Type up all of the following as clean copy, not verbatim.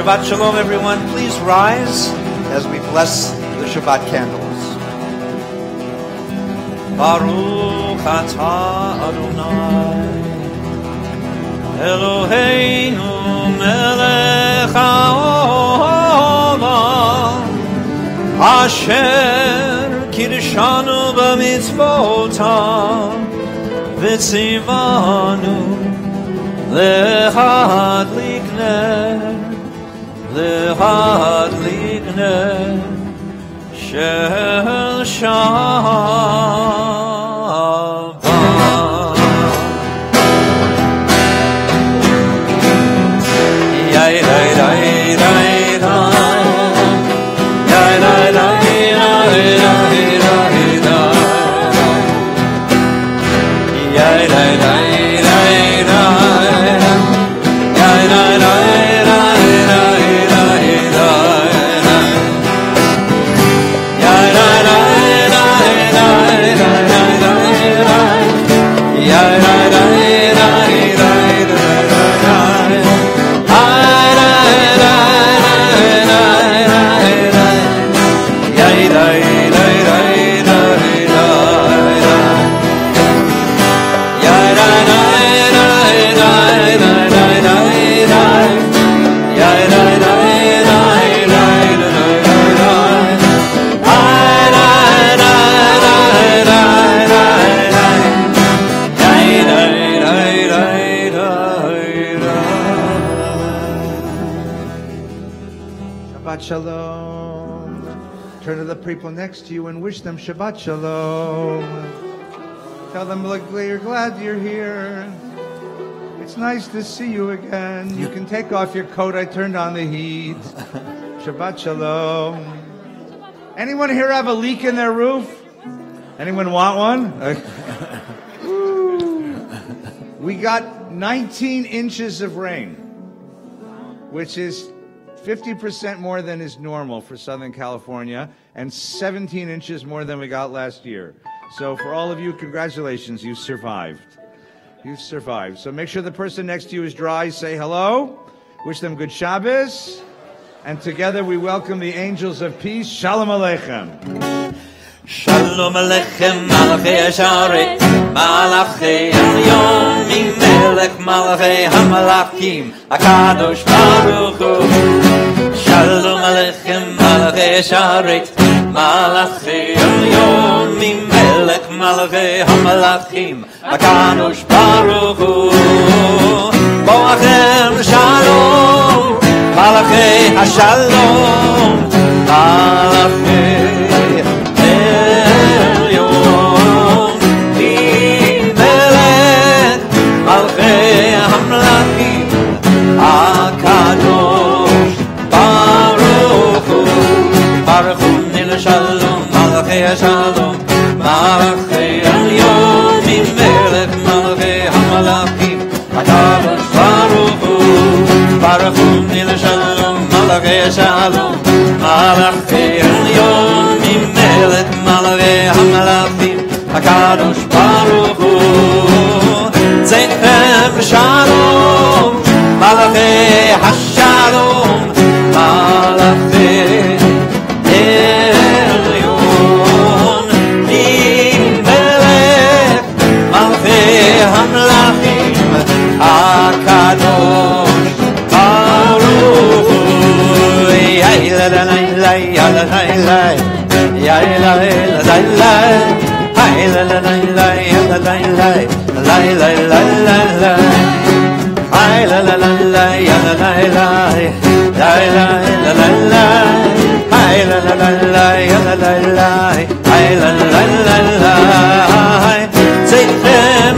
Shabbat Shalom, everyone. Please rise as we bless the Shabbat candles. Baruch atah Adonai Eloheinu melech haolam Asher kirshanu b'mitzvotav v'tzivanu lehadlik ner Lehadlik ner shel Shabbat. Yay, yay, yay, yay, yay, yay, yay, Shalom. Turn to the people next to you and wish them Shabbat Shalom. Tell them you're glad you're here. It's nice to see you again. You can take off your coat. I turned on the heat. Shabbat Shalom. Anyone here have a leak in their roof? Anyone want one? We got 19 inches of rain, which is 50% more than is normal for Southern California, and 17 inches more than we got last year. So for all of you, congratulations, you survived. You've survived. So make sure the person next to you is dry. Say hello. Wish them good Shabbos. And together we welcome the angels of peace. Shalom Aleichem. Shalom Aleichem Malachei Hasharet Malachei Hayomim Melech Malachei Hamalakim HaKadosh Baruch Hu Shalom Aleichem Malachei Hasharet Malachei Hayomim Melech Malachei Hamalakim HaKadosh Baruch Hu Boachem Shalom Malachei Hashalom Malachei Shalom, Malachei Shalom, Malachei Hayomim Melech Malachei Hamalakim HaKadosh Baruch Hu Baruch Hu Nil Shalom, Malachei Shalom, Malachei Hayomim Melech Malachei Hamalakim HaKadosh Baruch Hu Zeichem Shalom, Malachei Hashalom, Malachei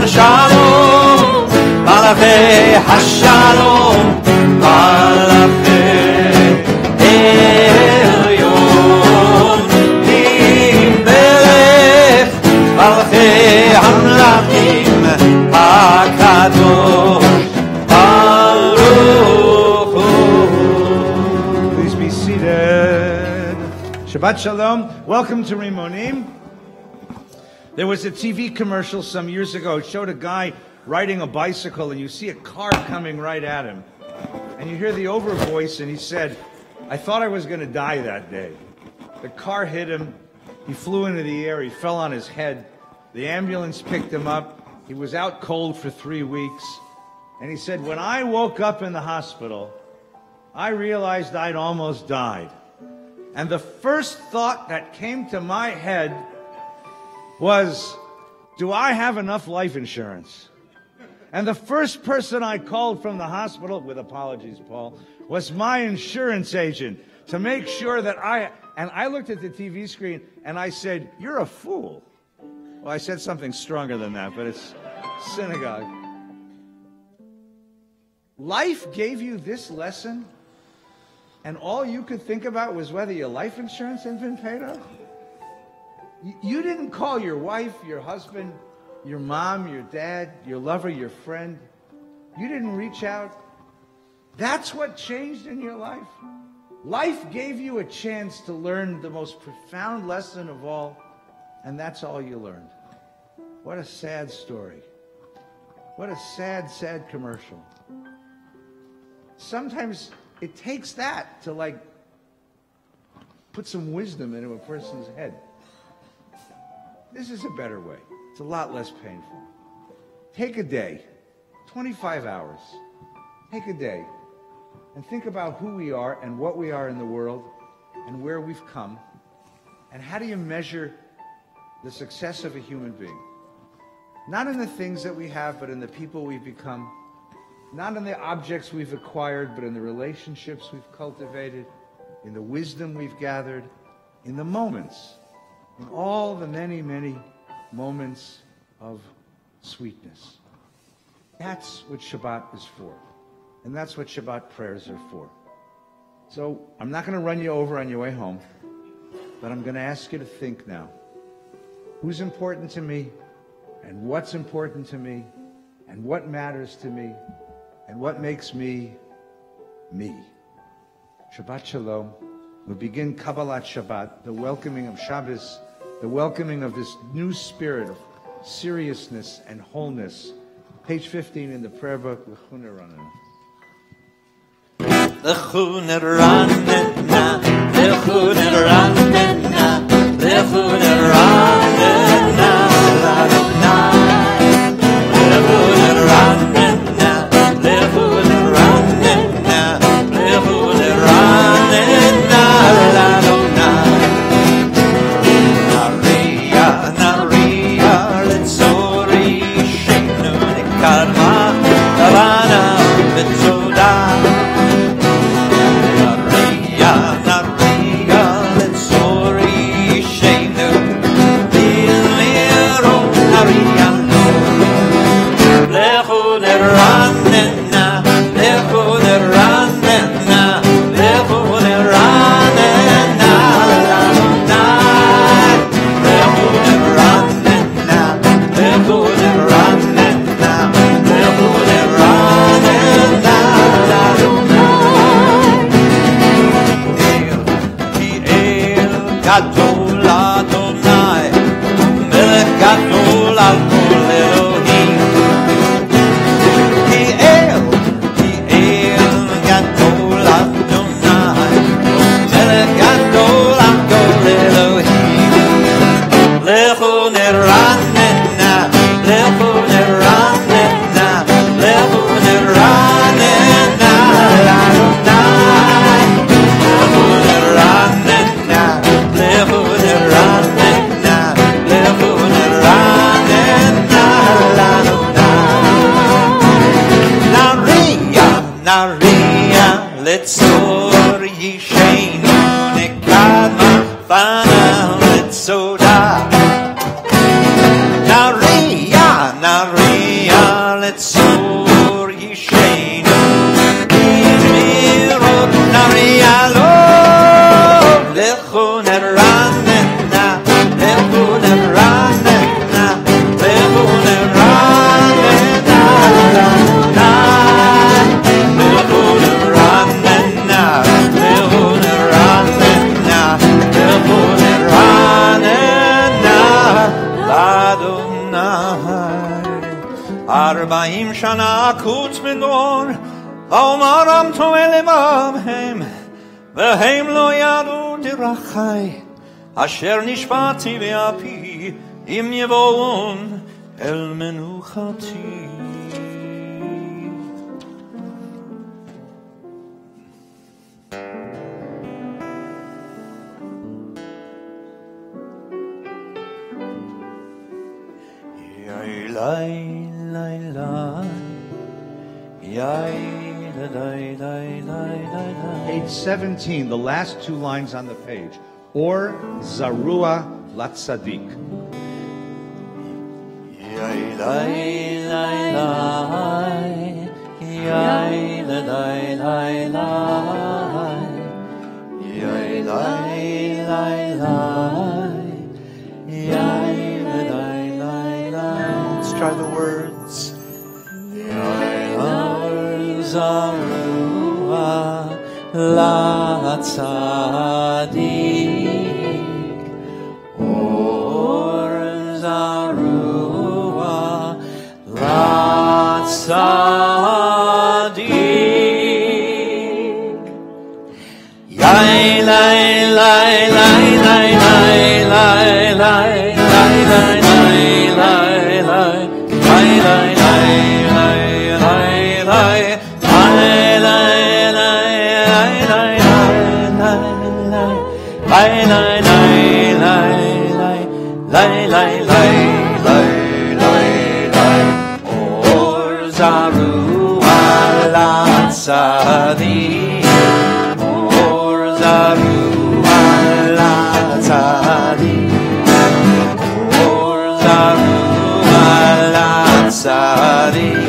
Shalom, Malachei Hashalom, Malachei Elyon, Melech Malachei Hamlachim HaKadosh Baruch Hu. Please be seated. Shabbat Shalom. Welcome to Rimonim. There was a TV commercial some years ago. It showed a guy riding a bicycle, and you see a car coming right at him. And you hear the over voice, and he said, "I thought I was going to die that day." The car hit him. He flew into the air. He fell on his head. The ambulance picked him up. He was out cold for 3 weeks. And he said, "When I woke up in the hospital, I realized I'd almost died. And the first thought that came to my head was, do I have enough life insurance? And the first person I called from the hospital, with apologies, Paul, was my insurance agent to make sure that I looked at the TV screen and I said, you're a fool." Well, I said something stronger than that, but it's synagogue. Life gave you this lesson, and all you could think about was whether your life insurance had been paid off? You didn't call your wife, your husband, your mom, your dad, your lover, your friend. You didn't reach out. That's what changed in your life. Life gave you a chance to learn the most profound lesson of all, and that's all you learned. What a sad story. What a sad, sad commercial. Sometimes it takes that to put some wisdom into a person's head. This is a better way. It's a lot less painful. Take a day, 25 hours. Take a day and think about who we are and what we are in the world and where we've come. And how do you measure the success of a human being? Not in the things that we have, but in the people we've become. Not in the objects we've acquired, but in the relationships we've cultivated, in the wisdom we've gathered, in the moments, in all the many, many moments of sweetness. That's what Shabbat is for. And that's what Shabbat prayers are for. So I'm not going to run you over on your way home, but I'm going to ask you to think now. Who's important to me, and what's important to me, and what matters to me, and what makes me, me. Shabbat Shalom. We'll begin Kabbalat Shabbat, the welcoming of Shabbos, the welcoming of this new spirit of seriousness and wholeness. Page 15 in the prayer book, L'chu Neranena. L'chu Neranena, L'chu Neranena, L'chu Neranena. gadol Adonai, melech gadol al kol Elohim. Ki el gadol Adonai, melech gadol al kol Elohim. Lechu neranena, lechu neranena, lechu neranena, Adonai. Lechu neranena, lechu neranena, lechu neranena, Adonai. Naria, letzor yishenu nekama fana letzoda. Naria, letzor yishenu mirot naria lo lechu neranena, lechu neranena, lechu neranena, lechu neranena, lechu neranena, lechu neranena, Adonai. 40 שנה אקוץ מדור, ואומרם טועה לבם הם, והם לא ידעו דרכי, אשר נשבעתי באפי, אם יבואון אל מנוחתי. Page 17, the last two lines on the page. Or Zarua Latzadik. Let's try the words. Zarua Latzadik, Or Zarua Latzadik. Yai lai lai lai lai lai lai lai lai lai lai lai lai lai Or Zarua Latzadik, Or Zarua Latzadik, Or Zarua Latzadik,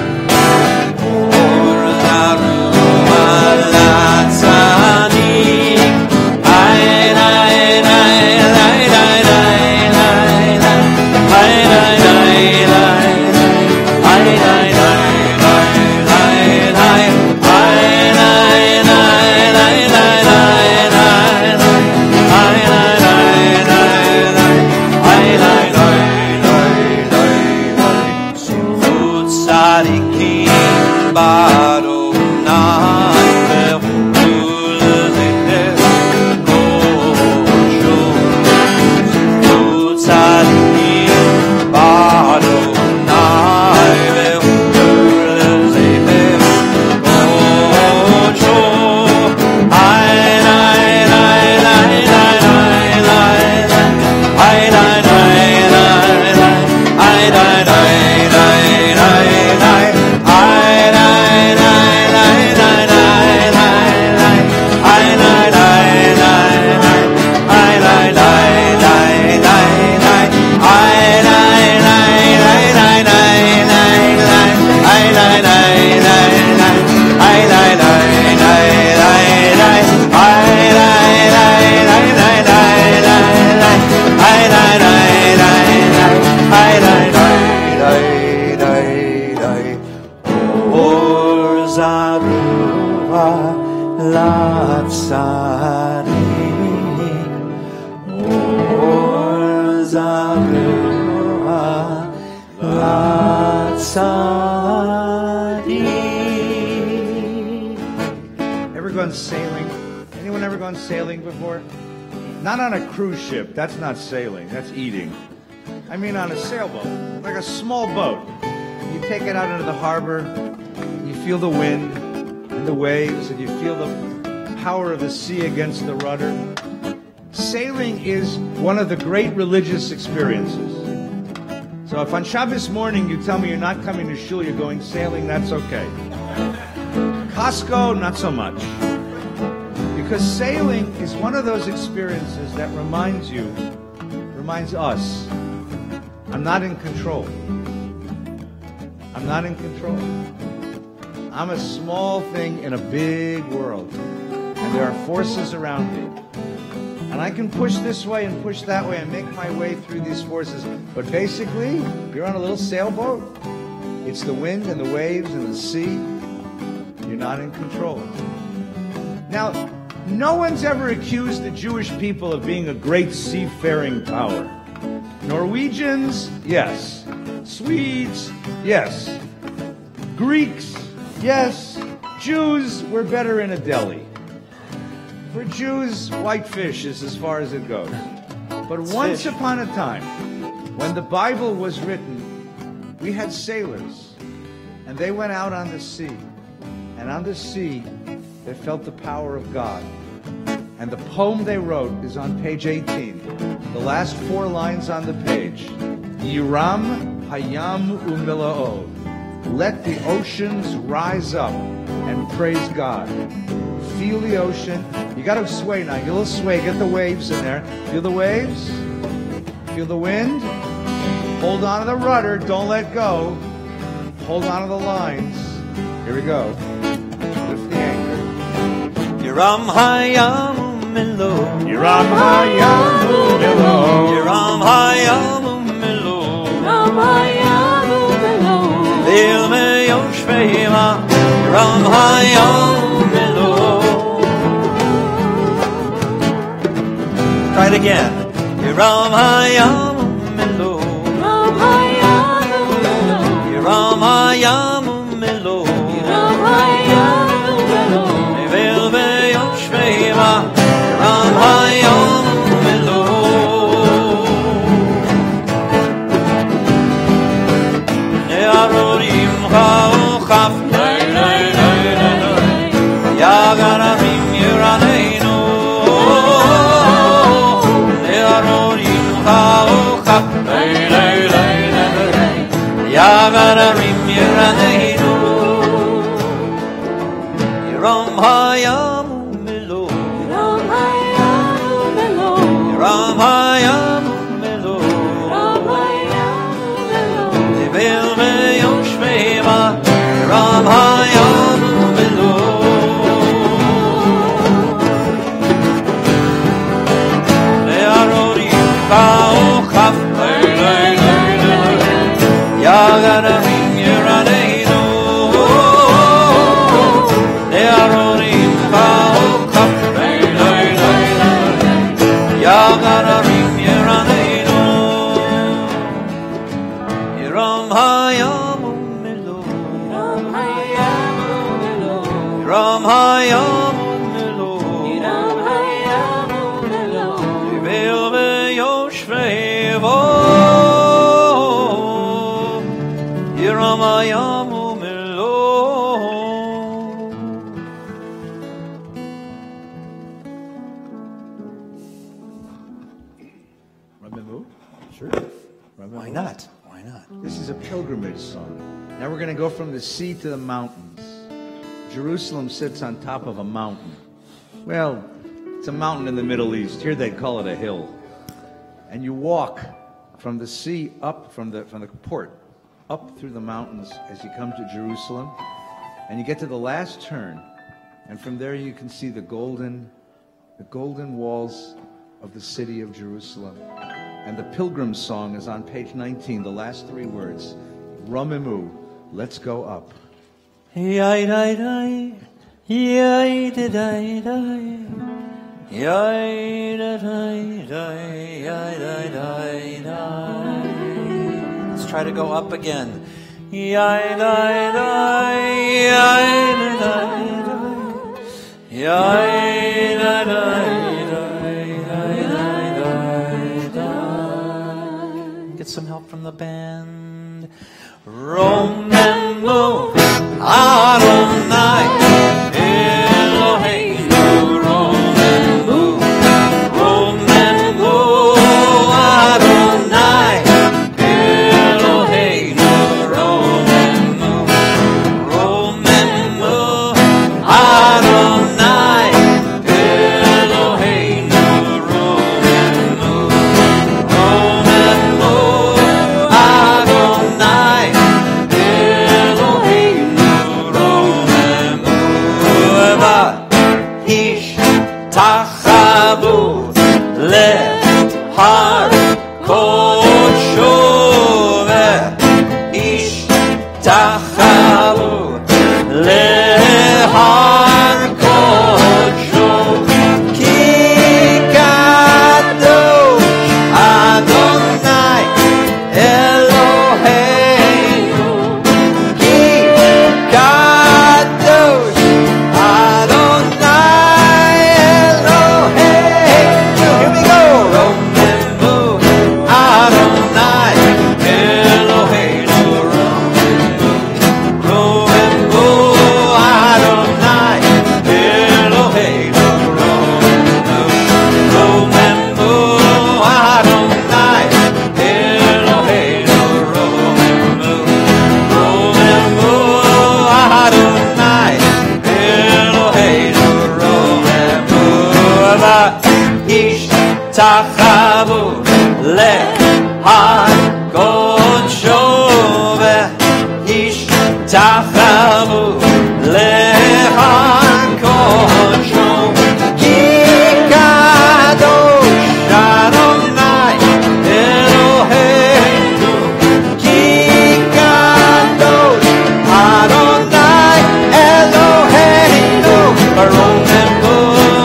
Or Zarua Latzadik. gone sailing before? Not on a cruise ship. That's not sailing. That's eating. I mean on a sailboat, like a small boat. You take it out into the harbor, you feel the wind and the waves, and you feel the power of the sea against the rudder. Sailing is one of the great religious experiences. So if on Shabbos morning you tell me you're not coming to shul, you're going sailing, that's okay. Costco, not so much. Because sailing is one of those experiences that reminds us, I'm not in control. I'm not in control. I'm a small thing in a big world. And there are forces around me. And I can push this way and push that way and make my way through these forces. But basically, you're on a little sailboat. It's the wind and the waves and the sea. You're not in control. Now, no one's ever accused the Jewish people of being a great seafaring power. Norwegians, yes. Swedes, yes. Greeks, yes. Jews, we're better in a deli. For Jews, white fish is as far as it goes. But once upon a time, when the Bible was written, we had sailors, and they went out on the sea. And on the sea, they felt the power of God. And the poem they wrote is on page 18. The last 4 lines on the page. Yiram hayam umila'o. Let the oceans rise up and praise God. Feel the ocean. You got to sway now. Get a little sway. Get the waves in there. Feel the waves. Feel the wind. Hold on to the rudder. Don't let go. Hold on to the lines. Here we go. Lift the anchor. Yiram hayam umilo. Yiram hayam umilo. Yiram hayam umilo. Yiram hayam umilo. Leil me yoshveima. Yiram hayam umilo. Try it again. Yiram hayam umilo. Yiram hayam umilo. Yiram hayam umilo. Yiram hayam umilo. Leil me yoshveima. Yiram hayam umilo. Ne'arorim ha'ochaf. Yagararim yiraneinu. Ne'arorim ha'ochaf. Yagararim yiraneinu. Yiram hayam umilo. Yiram hayam umilo. Yiram hayam umilo. Yiram hayam umilo. Leil me yoshveima. Yiram hayam umilo. Ne'arorim ha'ochaf. Yagararim yiraneinu. Ne'arorim ha'ochaf. Yagararim yiraneinu. Yiram hayam umilo. Yiram hayam umilo. Yiram hayam umilo. Yiram hayam umilo. Leil me yoshveima. Yiram hayam umilo. Remember? Sure. Why not? Why not? This is a pilgrimage song. Now we're going to go from the sea to the mountains. Jerusalem sits on top of a mountain. Well, it's a mountain in the Middle East. Here they'd call it a hill. And you walk from the sea up from the port up through the mountains as you come to Jerusalem, and you get to the last turn, and from there you can see the golden walls of the city of Jerusalem. And the pilgrim song is on page 19, the last 3 words. Rimonim, let's go up. Yai dai dai, yai dai dai dai, yai dai dai dai, yai dai dai dai. Let's try to go up again. Yai dai dai, yai dai dai dai, yai dai Get some help from the band. Romemu Adonai Eloheinu Romemu Romemu Adonai Eloheinu Romemu Romemu Adonai Eloheinu Romemu Romemu Adonai Eloheinu Romemu Ish Tachavu Lehar Koshove Ish Tachavu Lehar Koshove Ki Kadosh Adonai Eloheinu Ki Kadosh Adonai Eloheinu. Here we go. Romemu Adonai Eloheinu Romemu Romemu Adonai Eloheinu Romemu Romemu Adonai Eloheinu Romemu Romemu Adonai Eloheinu Romemu Ish Tachavu Lehar Koshove Ish Tachavu Lehar Koshove Ki Kadosh Adonai Eloheinu Ki Kadosh Adonai Eloheinu Romemu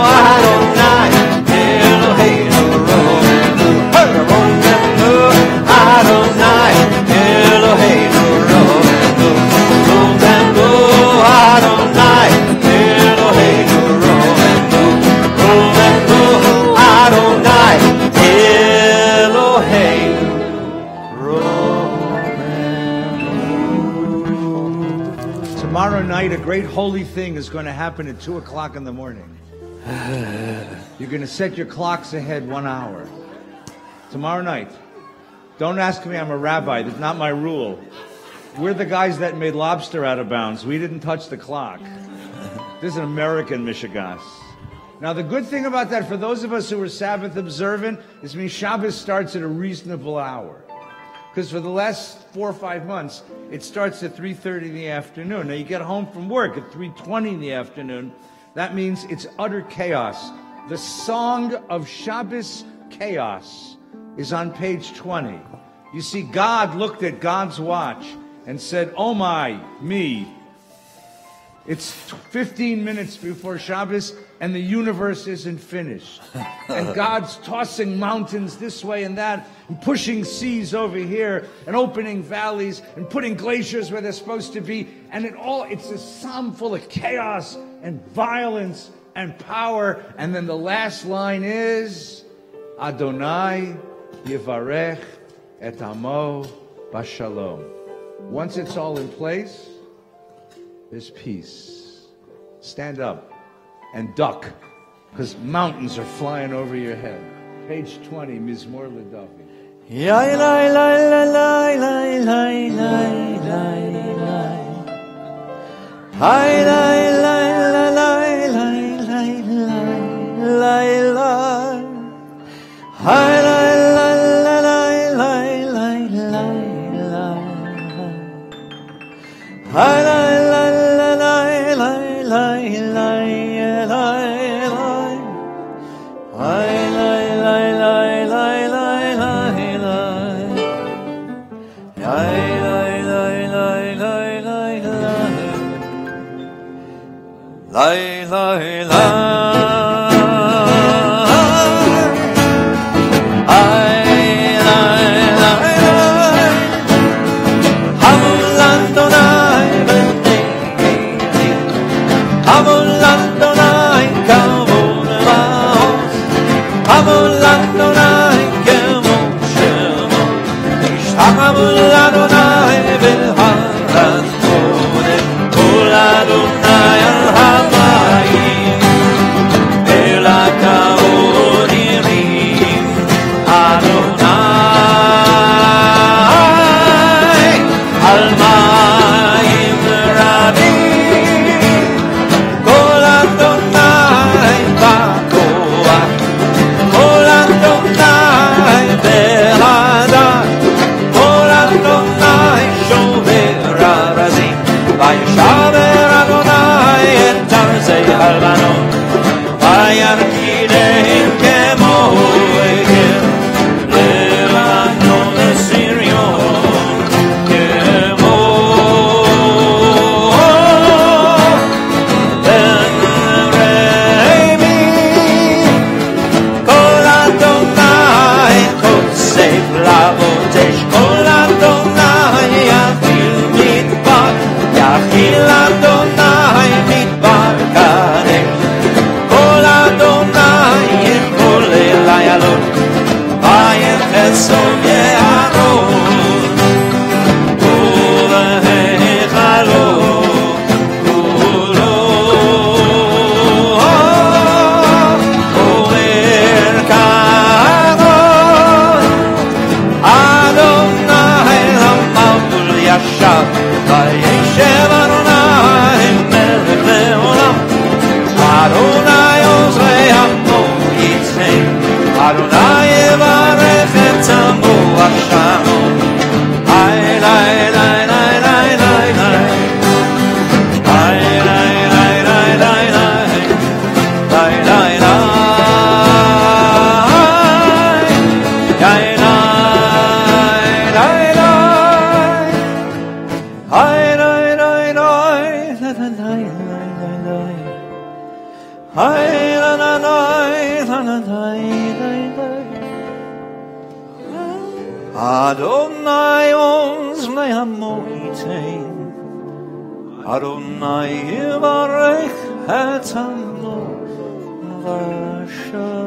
Adonai Eloheinu Romemu Romemu Adonai Eloheinu Romemu Romemu Adonai Eloheinu Romemu Romemu Adonai Eloheinu Romemu. Tomorrow night, a great holy thing is going to happen at 2 o'clock in the morning. You're going to set your clocks ahead 1 hour. Tomorrow night. Don't ask me, I'm a rabbi. That's not my rule. We're the guys that made lobster out of bounds. We didn't touch the clock. This is an American Mishigas. Now, the good thing about that, for those of us who are Sabbath observant, is means Shabbos starts at a reasonable hour. Because for the last 4 or 5 months, it starts at 3:30 in the afternoon. Now, you get home from work at 3:20 in the afternoon. That means it's utter chaos. The Song of Shabbos Chaos is on page 20. You see, God looked at God's watch and said, oh my, me. It's 15 minutes before Shabbos and the universe isn't finished. And God's tossing mountains this way and that, and pushing seas over here, and opening valleys, and putting glaciers where they're supposed to be. And it's a psalm full of chaos and violence and power. And then the last line is, Adonai Yivarech et Amo Bashalom. Once it's all in place, there's peace. Stand up and duck, because mountains are flying over your head. Page 20, Mizmor L'David. Yai lai lai lai lai lai lai lai lai lai. Hai lai lai lai lai lai lai lai lai. Hai lai lai lai lai lai lai lai. Hai lai lai lai lai lai lai lai. Hai lai lai lai lai lai lai lai. Hai lai lai lai lai lai lai. Lai lai lai. Amol Adonai, Kavod לאדוני כמו שמו, השתחוו לאדוני בהר הקודש, קול אדוני על המים, אל הכבוד הרים אדוני על מים רבים, קול אדוני בכוח, קול אדוני בהדר, קול אדוני שובר ארזים, וישבר אדוני את ארזי הלבנון, וירקידם כמו עגל, לבנון לסריון, כמו בן רעמים, קול אדוני חושף להבות אש, קול אדוני יכיל מדבר, יכיל אדוני מדבר קדש, קול אדוני יכול אל איילון, ויחצון יערון, ובהיכלו כולו, עורר כבוד, אדוני למבול ישב, וישב אדוני מלך לעולם, אדוני עוזרי עמו יצחק, אדוני יברך את עמו ושמו, היי ליי ליי ליי ליי ליי ליי, היי ליי ליי ליי ליי ליי, ליי ליי ליי, היי ליי ליי ליי, היי ליי ליי ליי, ליי ליי ליי, היי la la la la la la la. Adonai ons le'amo itein, Adonai yivarech et amo v'shalom.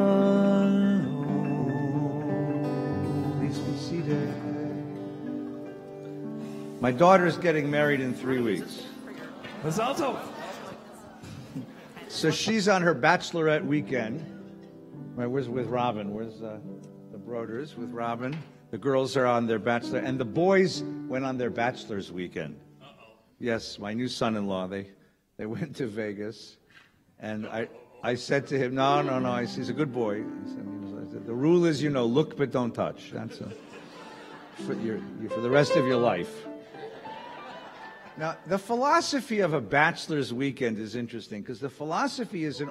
Please be seated. My daughter's getting married in 3 weeks. So she's on her bachelorette weekend. Right, where's with Robin? Where's the Broders with Robin? The girls are on their bachelor, and the boys went on their bachelor's weekend. Yes, my new son-in-law. They went to Vegas, and I said to him, no. He's a good boy. I said, the rule is, look but don't touch. That's for the rest of your life. Now, the philosophy of a bachelor's weekend is interesting because the philosophy is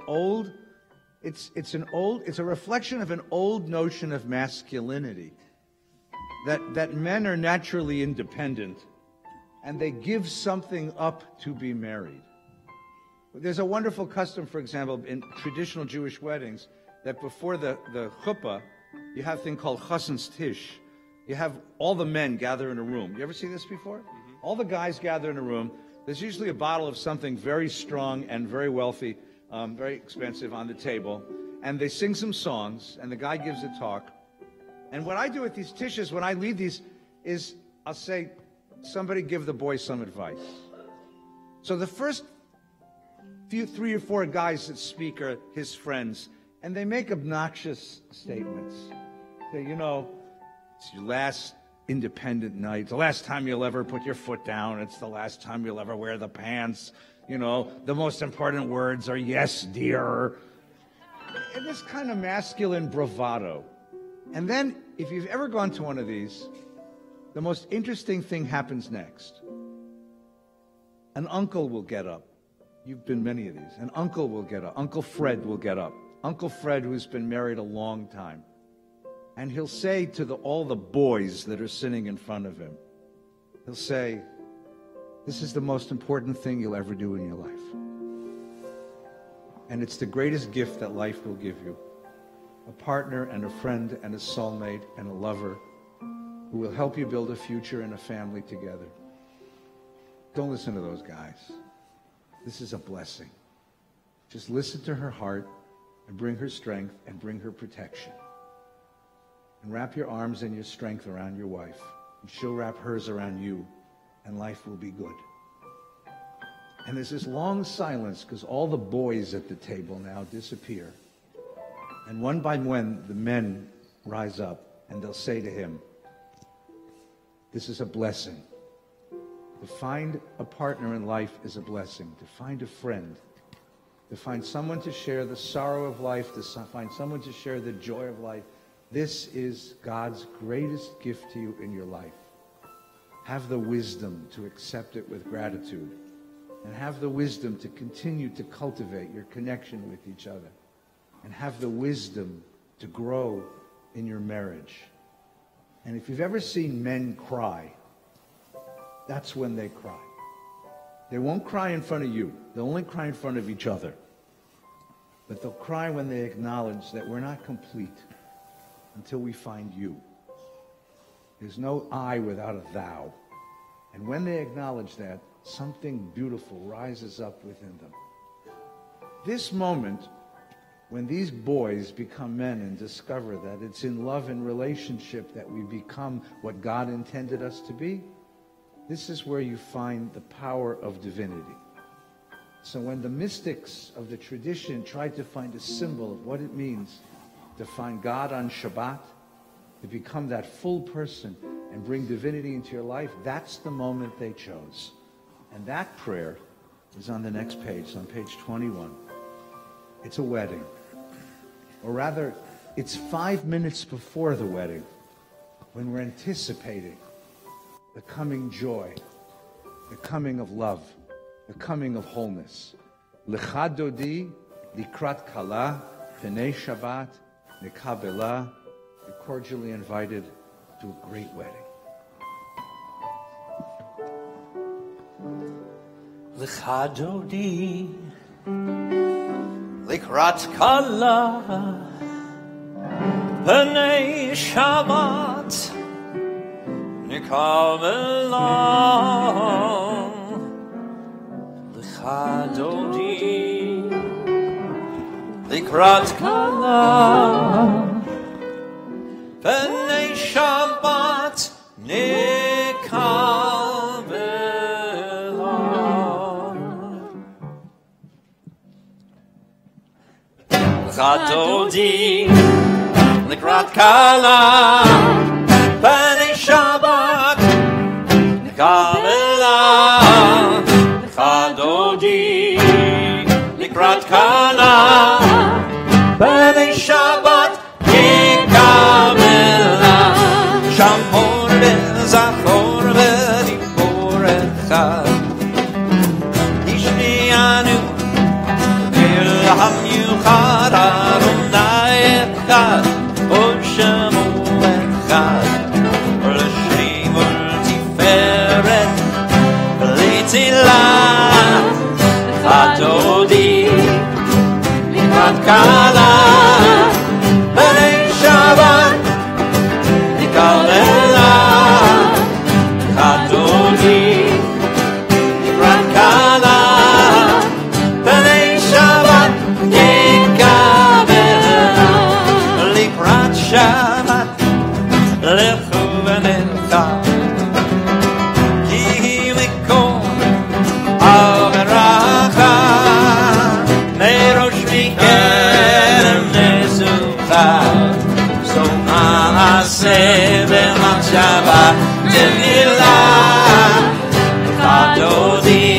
it's a reflection of an old notion of masculinity, that men are naturally independent and they give something up to be married. There's a wonderful custom, for example, in traditional Jewish weddings, that before the chuppah, you have a thing called chasen's tish. You have all the men gather in a room. You ever see this before? Mm-hmm. All the guys gather in a room. There's usually a bottle of something very strong and very wealthy, very expensive on the table. And they sing some songs, and the guy gives a talk. And what I do with these tishes, when I lead these, is I'll say, somebody give the boy some advice. So the first 3 or 4 guys that speak are his friends, and they make obnoxious statements. Say, it's your last independent night. It's the last time you'll ever put your foot down. It's the last time you'll ever wear the pants. The most important words are yes, dear. And this kind of masculine bravado. And then, if you've ever gone to one of these, the most interesting thing happens next. An uncle will get up. You've been many of these. An uncle will get up. Uncle Fred will get up. Uncle Fred, who's been married a long time. And he'll say to all the boys that are sitting in front of him, he'll say, this is the most important thing you'll ever do in your life. And it's the greatest gift that life will give you. A partner and a friend and a soulmate and a lover who will help you build a future and a family together. Don't listen to those guys. This is a blessing. Just listen to her heart and bring her strength and bring her protection. And wrap your arms and your strength around your wife. And she'll wrap hers around you. And life will be good. And there's this long silence because all the boys at the table now disappear. And one by one, the men rise up and they'll say to him, this is a blessing. To find a partner in life is a blessing. To find a friend. To find someone to share the sorrow of life. To find someone to share the joy of life. This is God's greatest gift to you in your life. Have the wisdom to accept it with gratitude. And have the wisdom to continue to cultivate your connection with each other. And have the wisdom to grow in your marriage. And if you've ever seen men cry, that's when they cry. They won't cry in front of you. They'll only cry in front of each other. But they'll cry when they acknowledge that we're not complete until we find you. There's no I without a thou. And when they acknowledge that, something beautiful rises up within them. This moment, when these boys become men and discover that it's in love and relationship that we become what God intended us to be, this is where you find the power of divinity. So when the mystics of the tradition tried to find a symbol of what it means to find God on Shabbat, to become that full person and bring divinity into your life, that's the moment they chose. And that prayer is on the next page, on page 21. It's a wedding. Or rather, it's 5 minutes before the wedding, when we're anticipating the coming joy, the coming of love, the coming of wholeness. Lecha dodi likrat kala p'nei Shabbat nekabela. You're cordially invited to a great wedding. Lecha dodi likrat kala p'nei Shabbat nekabela. Lecha dodi likrat kala p'nei Shabbat nekabela. Lecha dodi likrat kala p'nei Shabbat nekabela. Lecha dodi likrat kala p'nei Shabbat nekabela. Shamor v'zachor v'dibor echad Ishnianu el hamiuchad Adonai echad Od shemo echad L'shem u'tiferet L'tzilah Lecha dodi likrat kala p'nei Shabbat nekabela. Lecha dodi likrat kala p'nei Shabbat nekabela. Likrat Shabbat lechu v'necha ki mikol averacha merosh mikerem nesucha. So maaseh v'machshava tefillah. Lecha dodi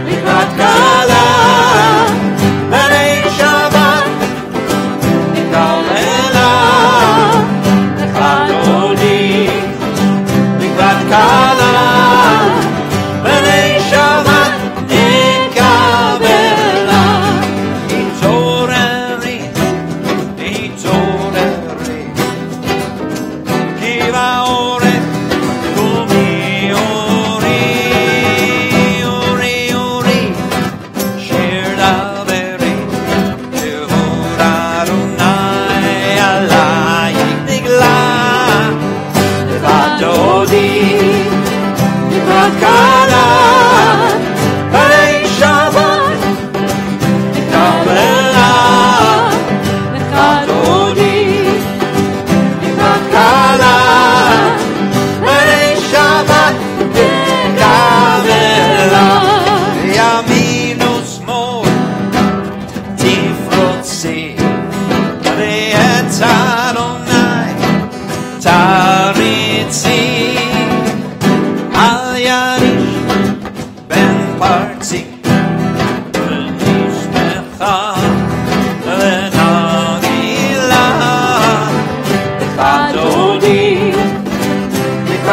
likrat kala p'nei Shabbat nekabela. Lecha dodi likrat kala p'nei Shabbat nekabela. Itoreri, itoreri, kiva ore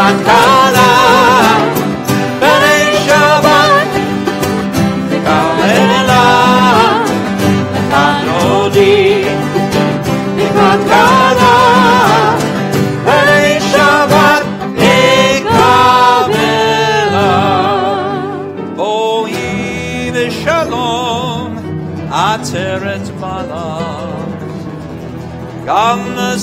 לקראת קלה, בני שבת, קרלה, לך דודי, לקראת קלה, בני שבת, נקרבלה. בואי בשלום, עצרת בעלה, גם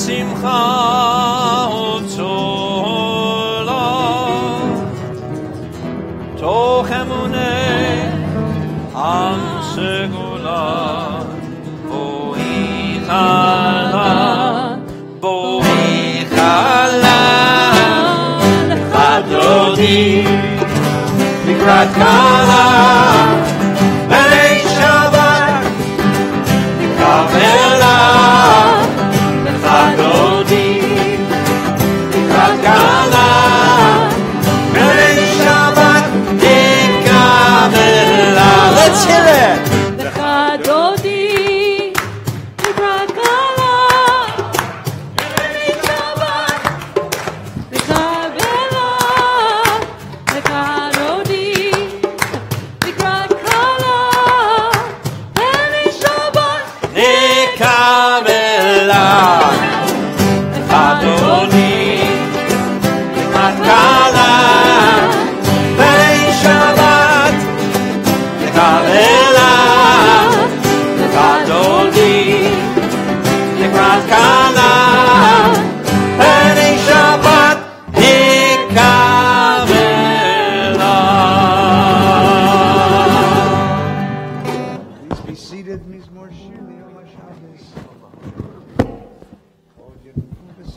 שמחה וצולה, תוך אמוני עם סגולה. בואי חלה, בואי חלה, לך דודי, לקראת קלה, בני שבת, נקרבלה. דודי, לקראת קלה, בני שבת, נקרבלה. Let's hear it. לך דודי, לקראת קלה, בני שבת, נקרבלה. לך דודי, לקראת קלה, בני שבת, נקרבלה. אדוני, לקראת קלה, בני שבת, נקרבלה. אדוני, לקראת קלה, בני שבת, נקרבלה. Please be seated, Mizmor Shir Liyom HaShabbos.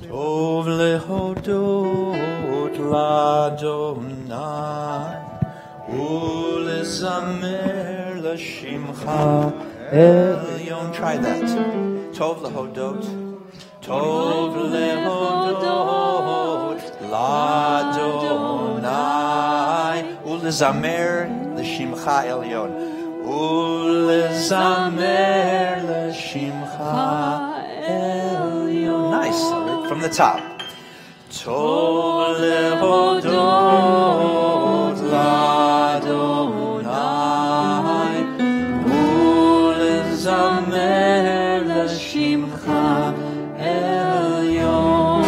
טוב להודות לאדוני ולזמר לשמך עליון. Try that. טוב להודות. טוב להודות לאדוני ולזמר לשמך עליון. ולזמר לשמך עליון. Nice. From the top. טוב להודות לאדוני ולזמר לשמך עליון.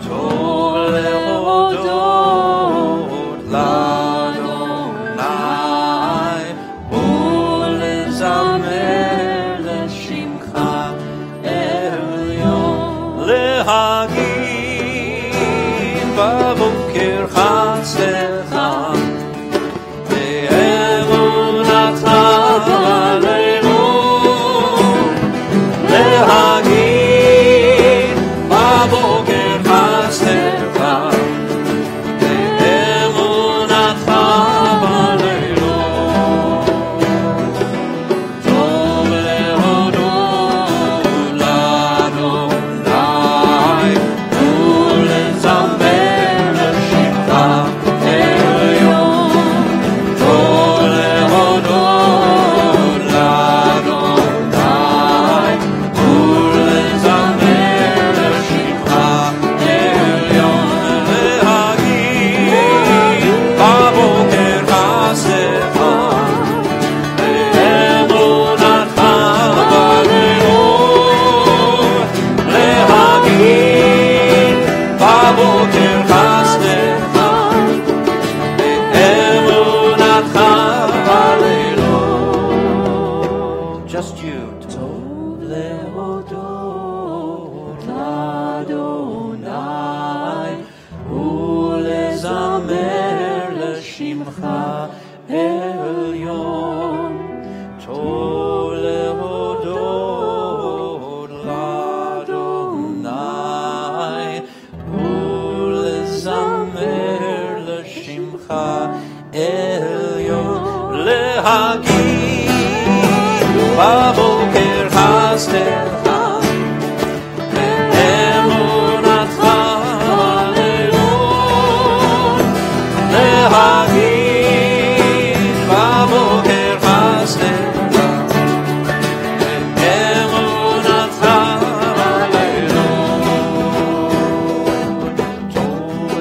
טוב להודות לאדוני ולזמר לשמך עליון. להגיד בבוקר חסדך באמונתך עלינו. להגיד בבוקר חסדך באמונתך עלינו. טוב להודות לאדוני ולזמר לשמך עליון. טוב להודות לאדוני ולזמר לשמך עליון. להגיד בבוקר חסדך באמונתך עלינו. להגיד בבוקר חסדך באמונתך עלינו. Just you. טוב להודות לאדוני ולזמר לשמך עליון. טוב להודות לאדוני ולזמר לשמך עליון. להגיד בבוקר חסדך באמונתך עלינו. להגיד בבוקר חסדך באמונתך עלינו. טוב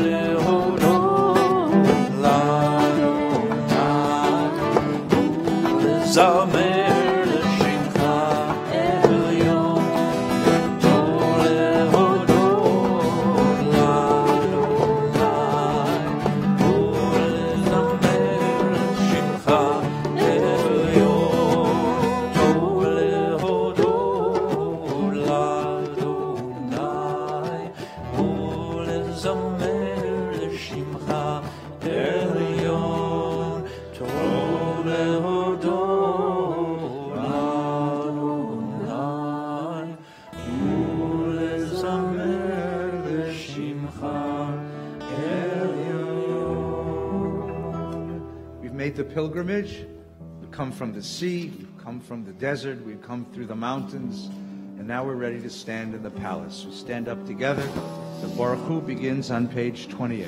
made the pilgrimage. We've come from the sea, we've come from the desert, we've come through the mountains, and now we're ready to stand in the palace. We stand up together. The Baruch Hu begins on page 28.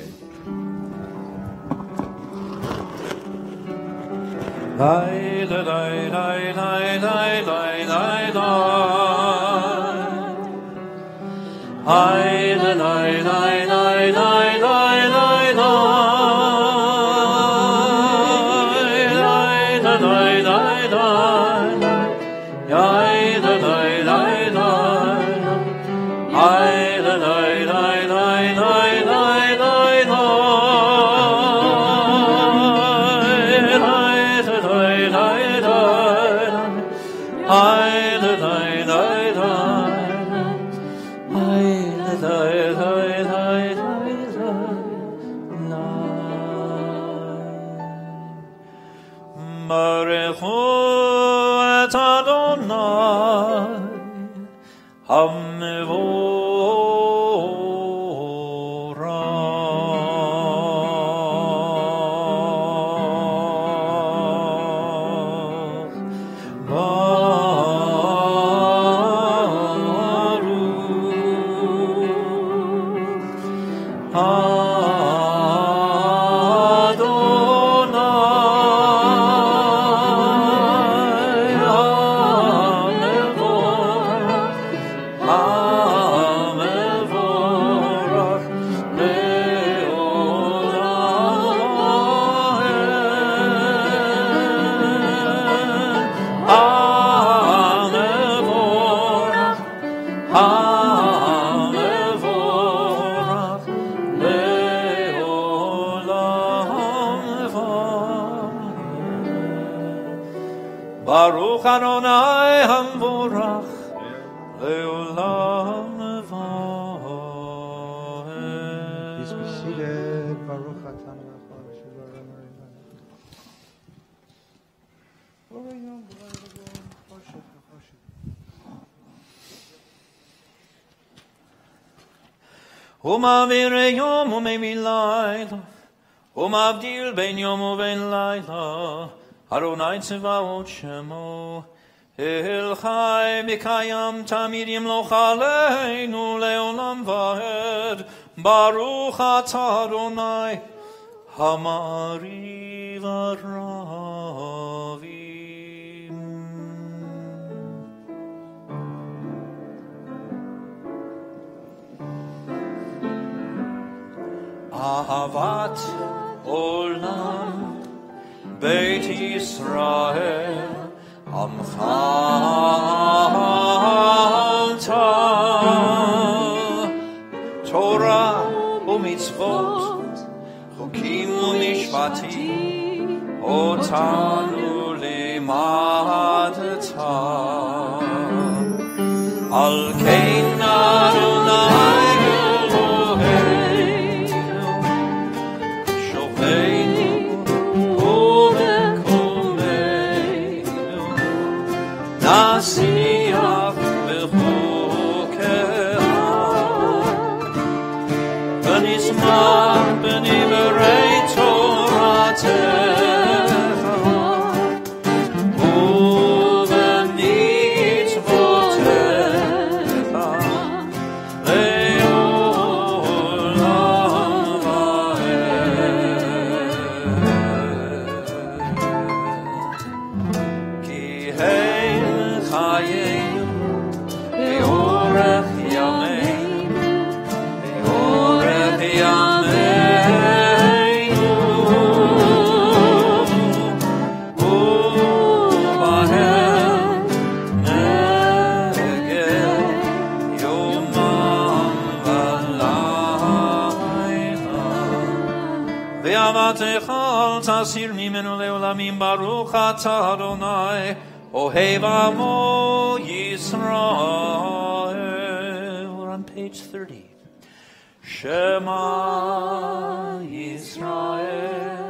Baruch Adonai Hamvorach Leolam Levahem. Please be seated. Baruch Atah Umavir yom umevi layla Umavdil ben yom uven layla Adonai Tzevaot Shemo El Chai Mikayam Tamid Yimloch Aleinu Leolam Vaed Baruch Atah Adonai Hamari Varavim. Ahavat Olam Beit Yisrael Amcha Torah u'mitzvot Chukim u'mishpatim Otanu limadta Al kein Adonai Eloheinu Shoveinu Nasiach v'chukecha V'nismach b'nimerei Toratecha U'v'mitzvotecha Le'olam va'ed Ki Chayenu, Be'orech Yameinu, Be'orech Yameinu, U'bahem neged Yomam v'layla. Ve'avatecha al tasir mimenu le'olamim Baruch Atah Adonai Ohev Amo Yisrael. We're on page 30. Shema Yisrael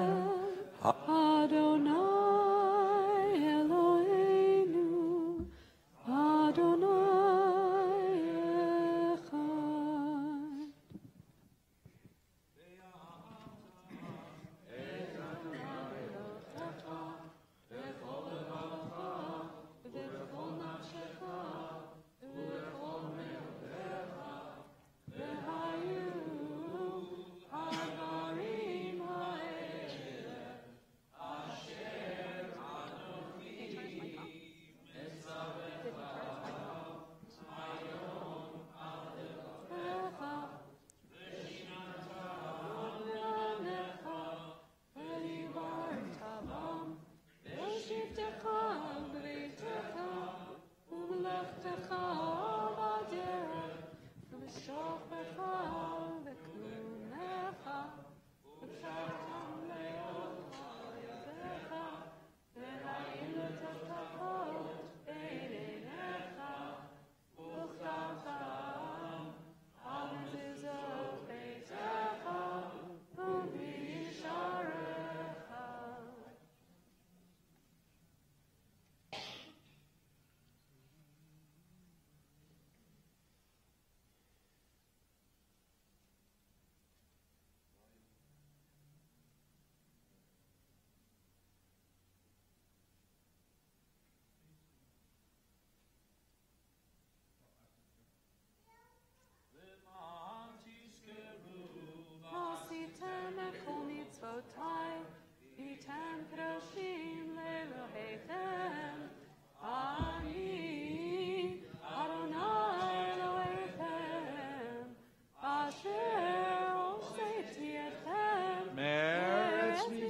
Adonai Eloheinu Adonai Echad.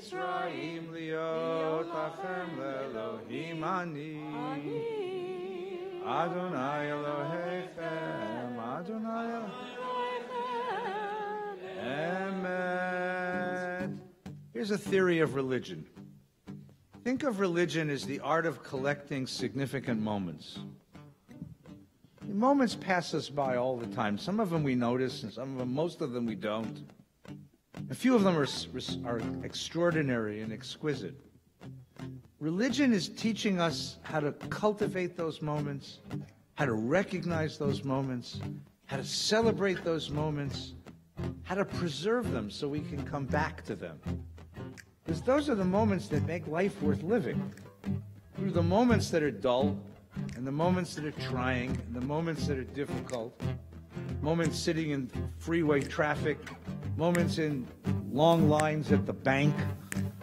Mitzrayim liot lachem leElohim ani. Adonai Elohechem, Adonai Elohechem. Emet. Here's a theory of religion. Think of religion as the art of collecting significant moments. Moments pass us by all the time. Some of them we notice, and most of them we don't. A few of them are extraordinary and exquisite. Religion is teaching us how to cultivate those moments, how to recognize those moments, how to celebrate those moments, how to preserve them so we can come back to them. Because those are the moments that make life worth living. Through the moments that are dull, and the moments that are trying, and the moments that are difficult, moments sitting in freeway traffic, moments in long lines at the bank,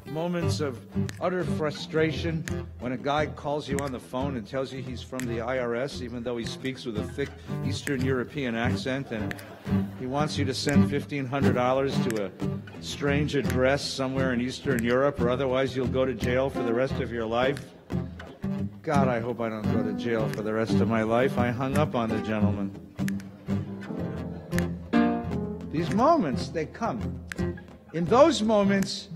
moments of utter frustration when a guy calls you on the phone and tells you he's from the IRS, even though he speaks with a thick Eastern European accent, and he wants you to send $1,500 to a strange address somewhere in Eastern Europe, or otherwise you'll go to jail for the rest of your life. God, I hope I don't go to jail for the rest of my life. I hung up on the gentleman. These moments, they come. In those moments,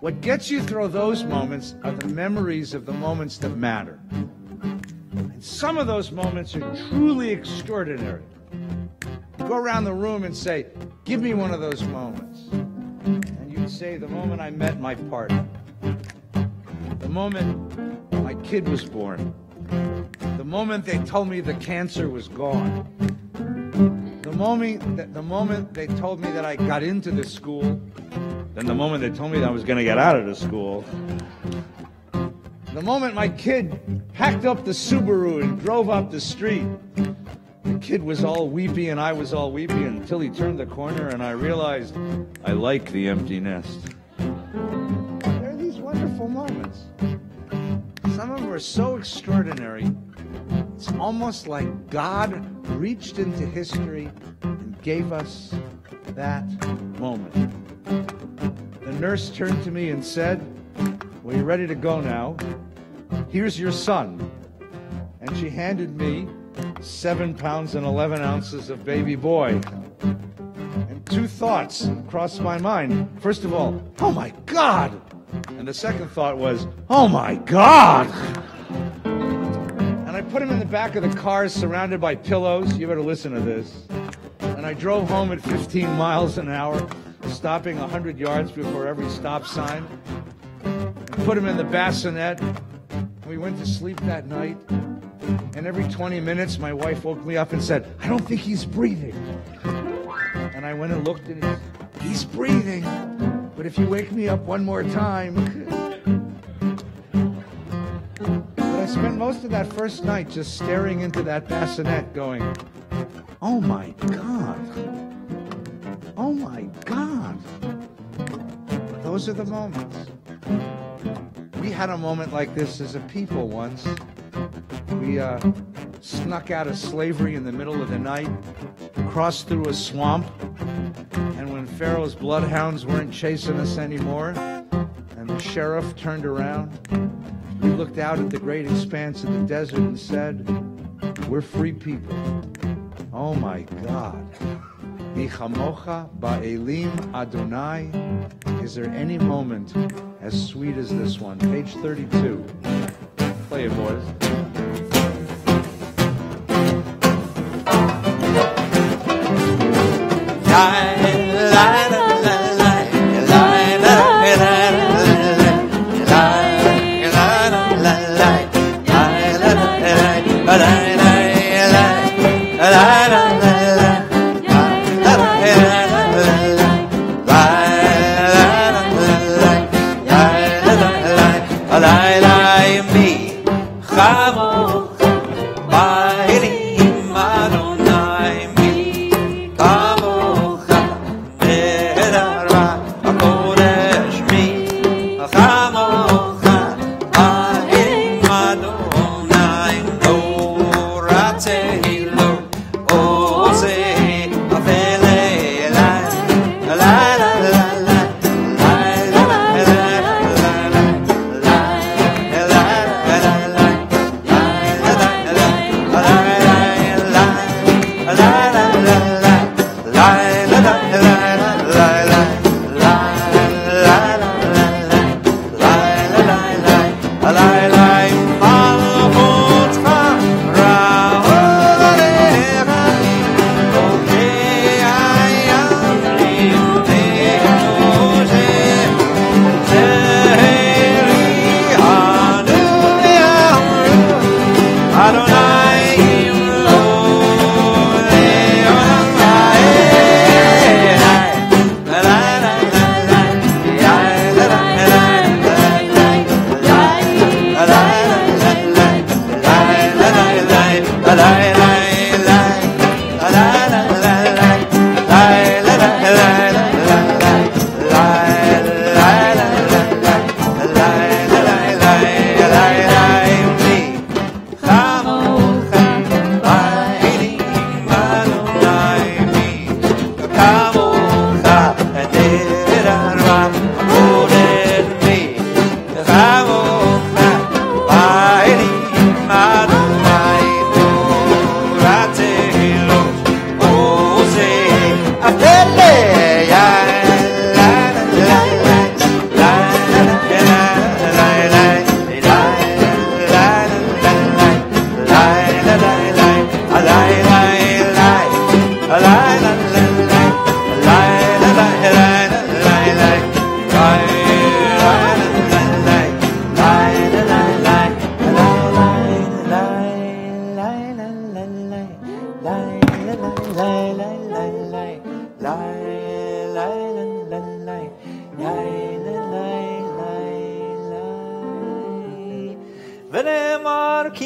what gets you through those moments are the memories of the moments that matter. And some of those moments are truly extraordinary. You go around the room and say, give me one of those moments. And you'd say, the moment I met my partner. The moment my kid was born. The moment they told me the cancer was gone. The moment they told me that I got into the school. Then the moment they told me that I was going to get out of the school. The moment my kid packed up the Subaru and drove up the street. The kid was all weepy and I was all weepy until he turned the corner and I realized I like the empty nest. There are these wonderful moments. Some of them are so extraordinary, it's almost like God reached into history and gave us that moment. The nurse turned to me and said, well, you're ready to go now. Here's your son. And she handed me 7 pounds and 11 ounces of baby boy. And two thoughts crossed my mind. First of all, oh my God! And the second thought was, oh my God! And I put him in the back of the car surrounded by pillows. You better listen to this. And I drove home at 15 miles an hour, stopping 100 yards before every stop sign. And put him in the bassinet. We went to sleep that night. And every 20 minutes, my wife woke me up and said, I don't think he's breathing. And I went and looked and he's breathing. But if you wake me up one more time. But I spent most of that first night just staring into that bassinet going, oh my God. Oh my God. Those are the moments. We had a moment like this as a people once. We snuck out of slavery in the middle of the night, crossed through a swamp, and when Pharaoh's bloodhounds weren't chasing us anymore, and the sheriff turned around, we looked out at the great expanse of the desert and said, we're free people. Oh my God. Michamocha ba'elim Adonai. Is there any moment as sweet as this one? Page 32. Play it, boys.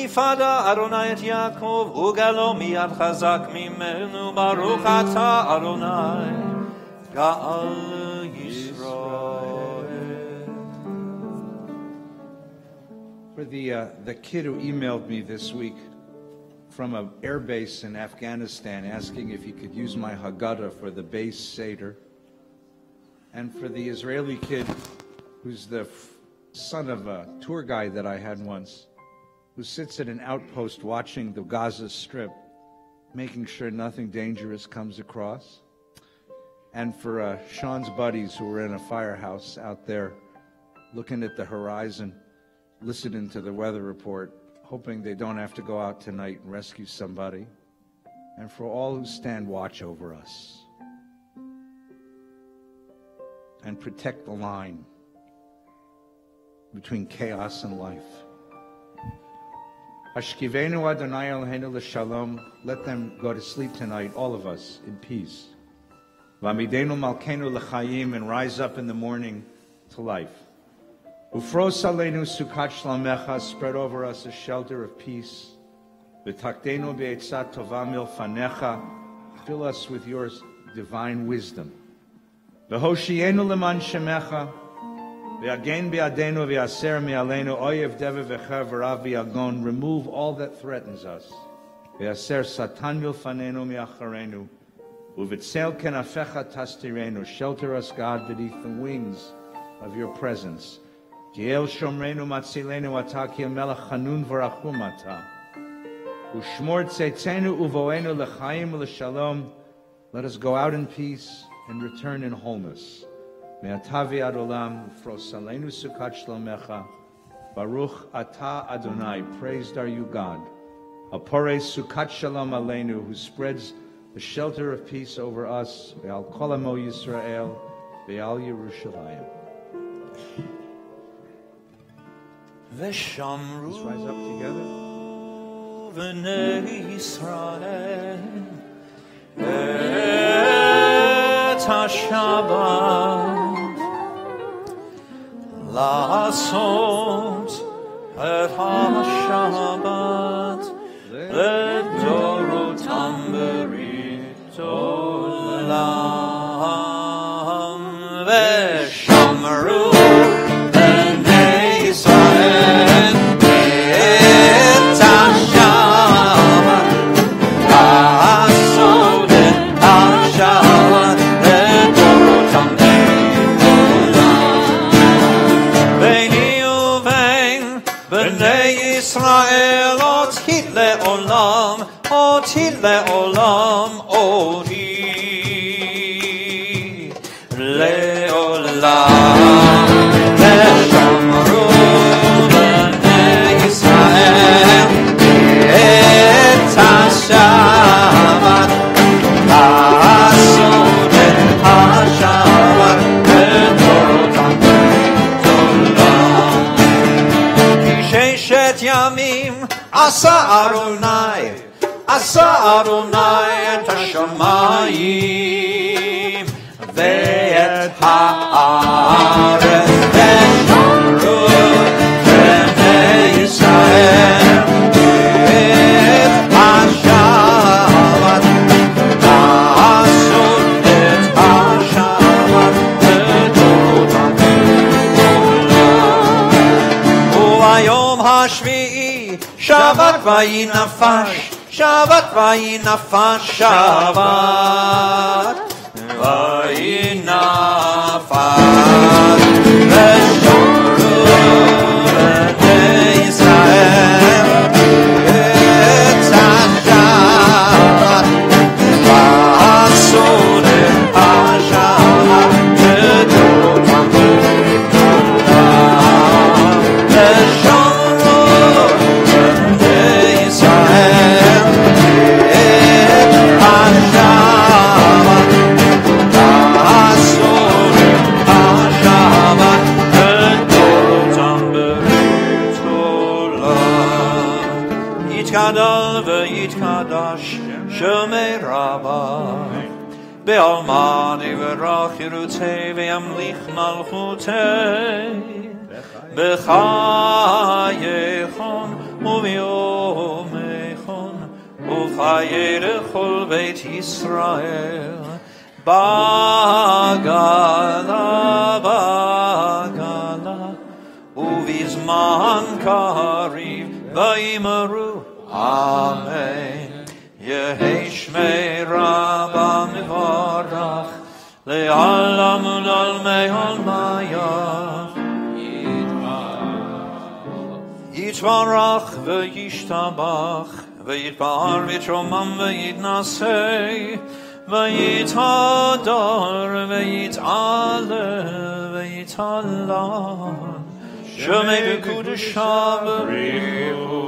Yifada Adonai et Yaakov, Ugalo miyad chazak mimenu, Baruch ata Adonai, Ga'al Yisrael. For the kid who emailed me this week from an air base in Afghanistan asking if he could use my Haggadah for the base Seder, and for the Israeli kid who's the son of a tour guide that I had once, who sits at an outpost watching the Gaza Strip, making sure nothing dangerous comes across. And for Sean's buddies who were in a firehouse out there looking at the horizon, listening to the weather report, hoping they don't have to go out tonight and rescue somebody. And for all who stand watch over us and protect the line between chaos and life. Hashkivenu Adonai Eloheinu l'shalom. Let them go to sleep tonight, all of us, in peace. V'amidenu malkeinu l'chayim, and rise up in the morning to life. Ufros aleinu sukat shalamecha, spread over us a shelter of peace. V'takdenu be'etzat tova milfanecha, fill us with your divine wisdom. V'hoshienu leman shemecha, v'agen be'adenu v'aser me'aleinu, oyev deve v'cher v'rav v'yagon, remove all that threatens us. V'aser satan milfanenu me'acharenu, uv'tzel kenafecha tastirenu, shelter us, God, beneath the wings of your presence. Kiel shomrenu matzilenu ata, kiel melech chanun v'rachum ata. Ushmor tzetzenu uvoenu l'chaim l'shalom. Let us go out in peace and return in wholeness. Me'ata v'ad olam, ufros aleinu sukat shlomecha. Baruch ata Adonai, praised are you, God. Apore sukat shalom aleinu, who spreads the shelter of peace over us. Ve'al kol amo Yisrael, ve'al Yerushalayim. V'shamru Let's rise up together. V'nei Yisrael et HaShabbat La'asot et HaShabbat L'dorotam berit olam V'shamru Le'olam odi Le'olam V'shamru b'nei Yisrael et HaShabbat La'asot et HaShabbat L'dorotam berit olam Ki sheshet yamim asa Adonai et hashamayim ve'et ha'aretz v'shamru b'nei Yisrael et hashabbat la'asot et hashabbat l'dorotam berit olam u'ayom hashvi'i Shabbat vayinafash Shabbat vayinafash, Shabbat vayinafash. V'shamru b'nei Yisrael et HaShabbat la'asot et HaShabbat l'dorotam berit olam. V'shamru b'nei Yisrael Yitkadal v'yitkadash Shemei Rabbai Be'almani v'rachirutei Ve'yamlich malchutei B'chayechon u'v'yom Chayei Chol Beit Yisrael Bagala Bagala Uvizman Kariv Vaimaru Amen Yehi Shmei Rabba Mivarach Le'alam U'Lalmei Almayah Yitvarach V'yishtabach V'yitbar V'yitromam V'yitnasei V'yitadar V'yit'ale V'yit'allah Shemei V'kudesha V'rihu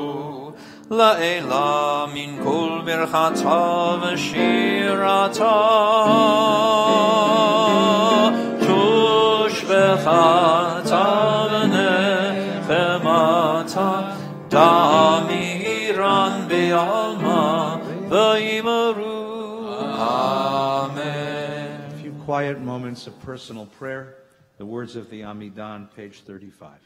La'ela min kol birchata v'shirata Tushbechata v'nechemata Damiran bi'alma v'yimaru Amen. A few quiet moments of personal prayer. The words of the Amidan, page 35.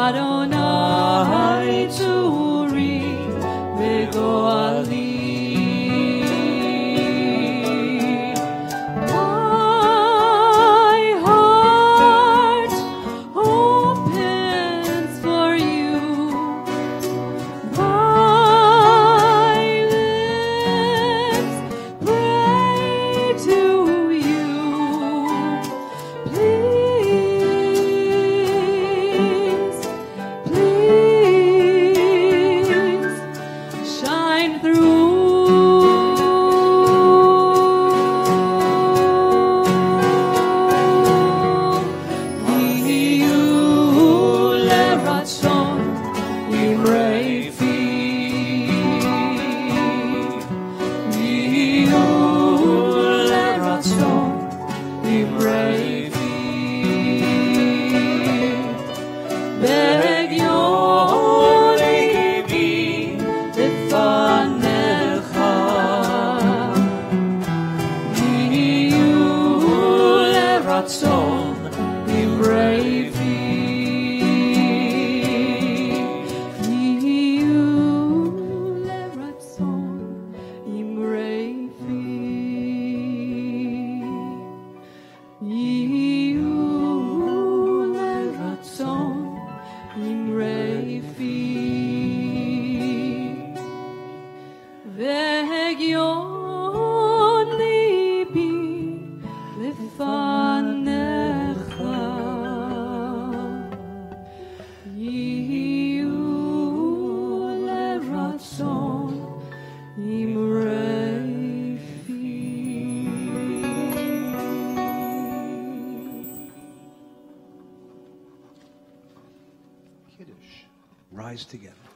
Adonai Turi Vegoali shine through. Rise together.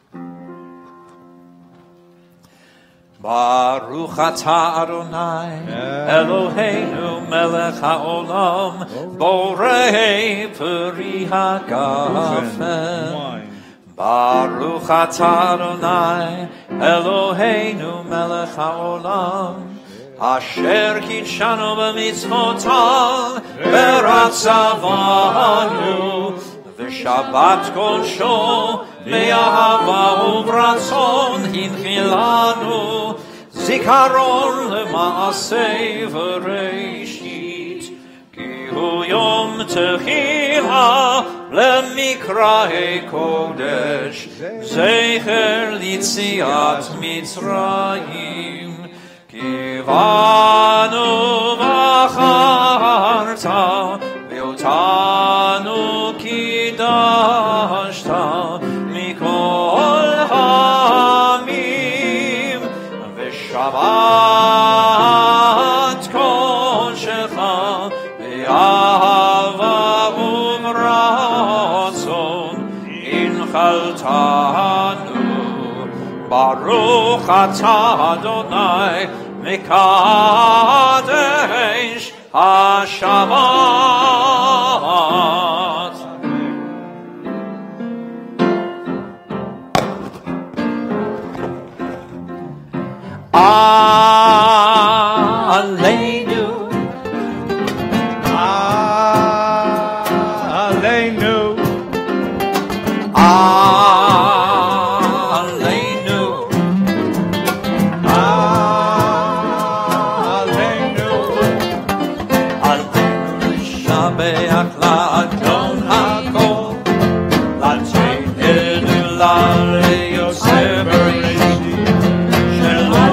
Baruch atah Adonai, Eloheinu melech haolam, borei peri hagafen. Baruch atah Adonai, Eloheinu melech haolam, asher kitshanu b'mitzvotav, v'ratzavanu, v'shabbat kodsho, me'ahava u'vratzon hinchilanu, zikaron le'maaseh v'reishit, ki hu yom tehila le'mikra'ei kodesh, zecher litziat Mitzrayim, ki vanu v'acharta, ve'otanu kidashta, mikol ha'amim, v'shabbat kodshecha, ve'ahava u'vratzon, inchaltanu, Baruch atah Adonai, mekadesh ha-Shabbat. Aleinu, Aleinu, Aleinu, Aleinu, Aleinu l'shabeach la'adon hakol, la'teinu la'leyoser bereshit, shelo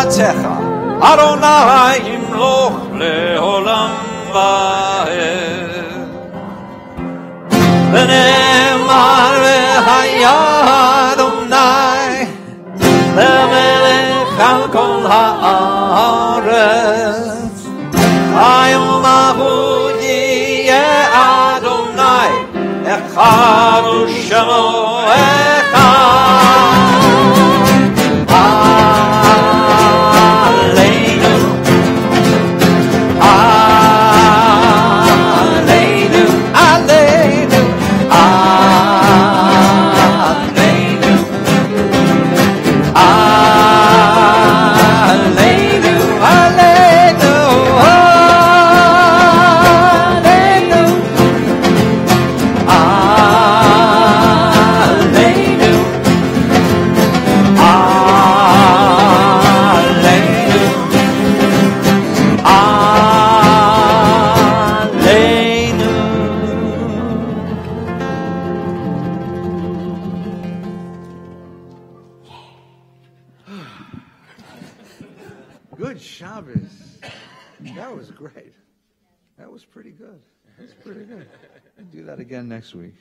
תהילתך, אדוני ימלוך לעולם ועד. ונאמר והיה אדוני למלך על כל הארץ. היום ההוא יהיה אדוני אחד ושמו אחד. Good Shabbos. That was great. That was pretty good. That's pretty good. We'll do that again next week.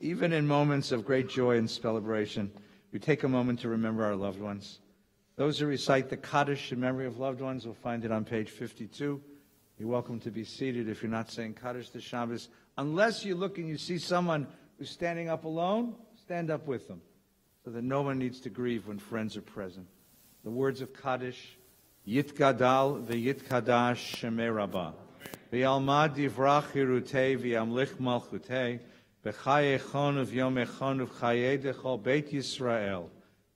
Even in moments of great joy and celebration, we take a moment to remember our loved ones. Those who recite the Kaddish in memory of loved ones will find it on page 52. You're welcome to be seated if you're not saying Kaddish this Shabbos. Unless you look and you see someone who's standing up alone, stand up with them so that no one needs to grieve when friends are present. The words of Kaddish, Yitgadal v'yitkadash shemei Rabbah. V'yalmad divrach hirutei v'yamlich malchutei. B'chaye chonu v'yom echonu v'chaye dechol Beit Yisrael.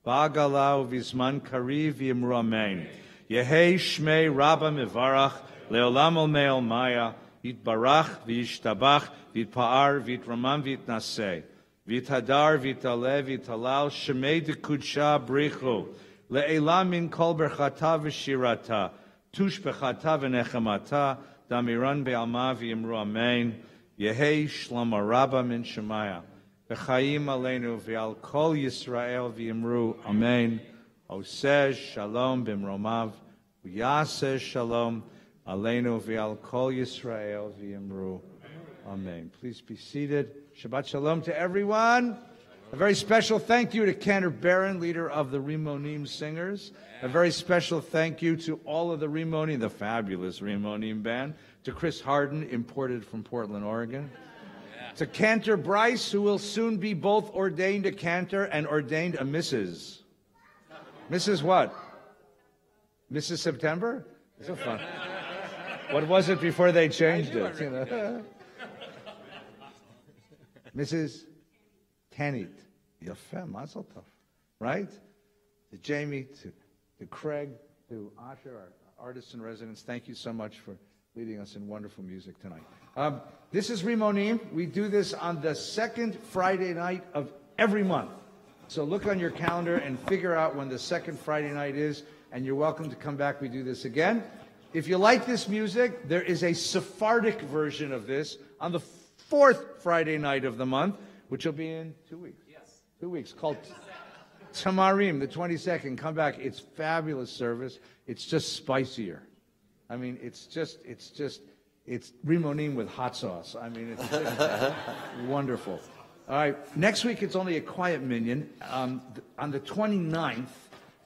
Ba'agalau v'zman kariv v'yimru amen. Yehei shmei Rabbah mivarach le'olam ol me'ol maya. Yitbarach v'yishtabach v'yitpa'ar v'yitramam v'yitnaseh. V'yithadar v'yitale v'yitalal shemei dekudsha brichu. Le'elam min kol berchata v'shirata. Tush bechata v'nechemata. Damiran be'alma v'yimru amen. Yehei shlama Rabbah min shemaya. V'chaim aleinu v'al kol Yisrael v'yimru amen. Oseh shalom b'mromav. V'yaseh shalom aleinu v'al kol Yisrael v'yimru amen. Please be seated. Shabbat shalom to everyone. A very special thank you to Cantor Barron, leader of the Rimonim singers. A very special thank you to all of the Rimonim, the fabulous Rimonim band. To Chris Harden, imported from Portland, Oregon. To Cantor Bryce, who will soon be both ordained a cantor and ordained a Mrs. Mrs. what? Mrs. September? So fun. What was it before they changed it? You know? Mrs. Tanit. Yafeh, mazel tov. Right? To Jamie, to Craig, to Asher, our artists in residence, thank you so much for leading us in wonderful music tonight. This is Rimonim. We do this on the second Friday night of every month. So look on your calendar and figure out when the second Friday night is, and you're welcome to come back. We do this again. If you like this music, there is a Sephardic version of this on the fourth Friday night of the month, which will be in 2 weeks. Yes. 2 weeks, called Tamarim, the 22nd. Come back. It's fabulous service. It's just spicier. I mean, it's Rimonim with hot sauce. I mean, it's just wonderful. All right, next week it's only a quiet minyan. On the 29th,